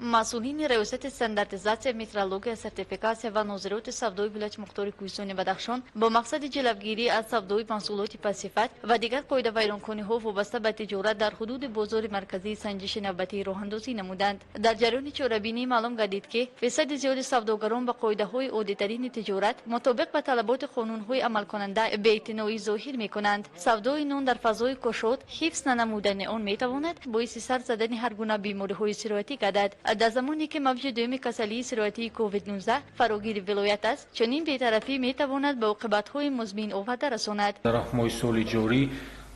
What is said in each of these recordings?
مسئولین ریاست استانداردیزاسیا، مترولوژی، سرتیفیکاسیا و نظارت سودای ولایت مختار کوهستان بدخشان با مقصد جلوگیری از سودای محصولات پس‌صفت و دیگر قاعده ویرانکنی‌ها وابسته به تجارت در حدود بازار مرکزی سنجش نوبتی راه‌اندازی نمودند. در جریان چاره‌بینی معلوم گردید که فیصد زیاد سوداگران به قاعده‌های عادی‌ترین تجارت مطابق به طلبات قانون‌های عمل کننده بی‌اعتنایی ظاهر می‌کنند. سودای نان در فضای گشاد حفظ ننمودن آن می‌تواند باعث سر زدن هر گونه بیماری‌های سرایتی گردد. در زمانی که موج دوم کسری سرایتی کووید 19 فراگیر ولایت است، چنین بی‌طرفی می‌تواند به عاقبت‌های مزمن آورده رساند. در ماه سال جاری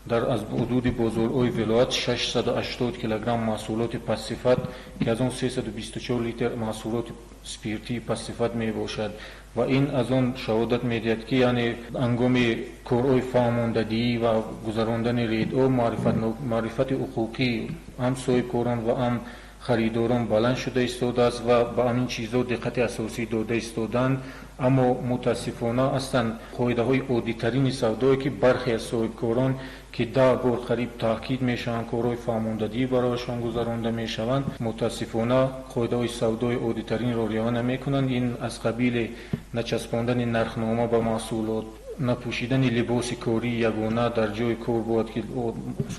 در از حدود بازارهای ولایت 680 کیلوگرم محصولات پس‌صفت که از آن 324 لیتر محصولات سپیرتی پس‌صفت می باشد و این از آن شهادت می‌دهد که یعنی هنگام کارهای فرماندهی و گذراندن ریدها معرفت حقوقی هم صاحبکاران و هم خریداران بلند شده ایستاده است و به همین چیزها دقت اساسی داده ایستادند. اما متاسفانه هستند قاعده‌های عادی‌ترین سودایی که برخی از صاحبکاران که 10 بار قریب تاکید میشوند کارهای فرماندهی برایشان گذرانده میشوند، متاسفانه قاعده‌های سودای عادی‌ترین را رعایت نمی‌کنند. این از قبیل نچسباندن نرخنامه به محصولات، نپوشیدن لباس کاری یگانه در جای کار باید که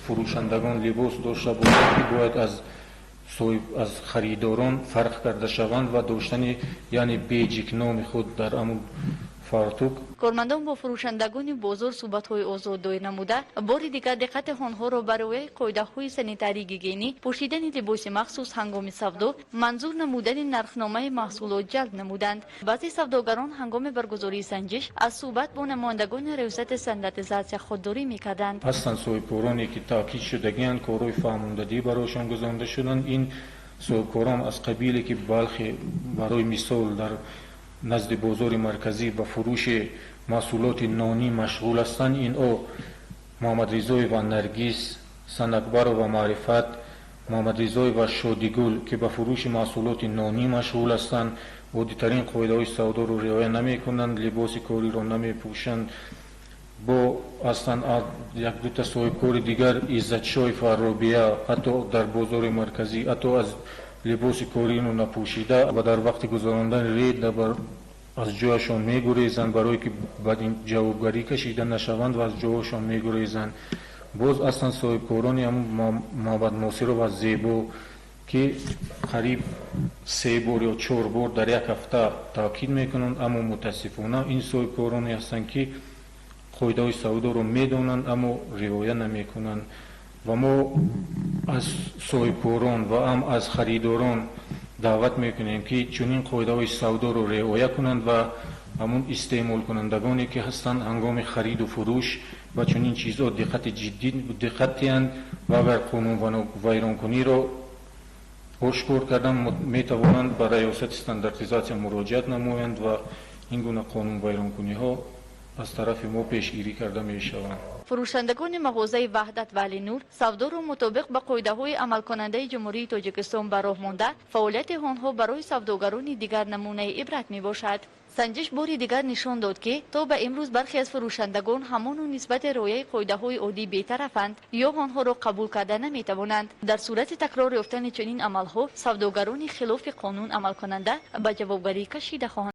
فروشندگان لباس داشته باشند که باید از خریداران فرق کرده شوند و داشتن یعنی بیجیک نام خود در امون فراتوک. کارمندان با فروشندگان بازار صحبت‌های آزاد دایر نموده بار دیگر دقت آنها را برای قاعده‌های سانیتری گیگینی، پوشیدن لباس مخصوص هنگام سودا، منظور نمودن نرخنامه محصولات جلب نمودند. بعضی سوداگران هنگام برگزاری سنجش از صحبت با نمایندگان ریاست استانداردیزاسیا خودداری می‌کردند. هستند صاحبکارانی که تاکید شدگی‌اند کارهای فرماندهی برایشان گزارنده شدند. این صاحبکاران از قبیلی که برای مثال در نزد بازار مرکزی به فروش محصولات نانی مشغول هستند. این محمد رضای و نرگس، سنگبر و معرفت، محمد رضای و شادیگل که به فروش محصولات نانی مشغول هستند، عادی‌ترین قاعده‌های سودا را رعایت نمی‌کنند، لباس کاری را نمی‌پوشند. با هستند یک دو تا صاحبکار دیگر، عزتشاه فرابیه، حتی در بازار مرکزی حتی از لباس کاری رو نپوشیده و در وقت گذراندن رید از جایشان میگریزند برای که بعد این جوابگری کشیده نشوند و از جایشان میگریزند. باز اصلا صاحبکارانی هم محمد ناصر و زیبا که قریب 3 بار یا 4 بار در یک هفته تاکید میکنند، اما متاسفانه این صاحبکارانی هستند که قاعده‌های سودا رو میدونند اما رعایت نمیکنند. و ما از صاحبکاران و هم از خریداران دعوت میکنیم که چنین قاعده‌های سودا رو رعایت کنند و همون استعمال کنندگانی که هستند هنگام خرید و فروش و چنین چیزها دقتی‌اند و اگر قانون ویرانکنی رو آشکار کردن میتوانند به ریاست استانداردیزاسیا مراجعت نمایند و این گونه قانون ویرانکنی‌ها از طرف ما پیشگیری کرده می شوند. فروشندگان مغازه وحدت و علی نور سودا را مطابق به قاعده‌های عمل کننده جمهوری تاجیکستان به راه مانده، فعالیت آنها برای سوداگران دیگر نمونه عبرت می باشد. سنجش باری دیگر نشان داد که تا به امروز برخی از فروشندگان همان نسبت رعایت قاعده‌های عادی بی‌طرفند یا آنها را قبول کرده نمی‌توانند. در صورت تکرار یافتن چنین عمل‌ها، سوداگران خلاف قانون عمل کننده به جوابگری کشیده خواهند.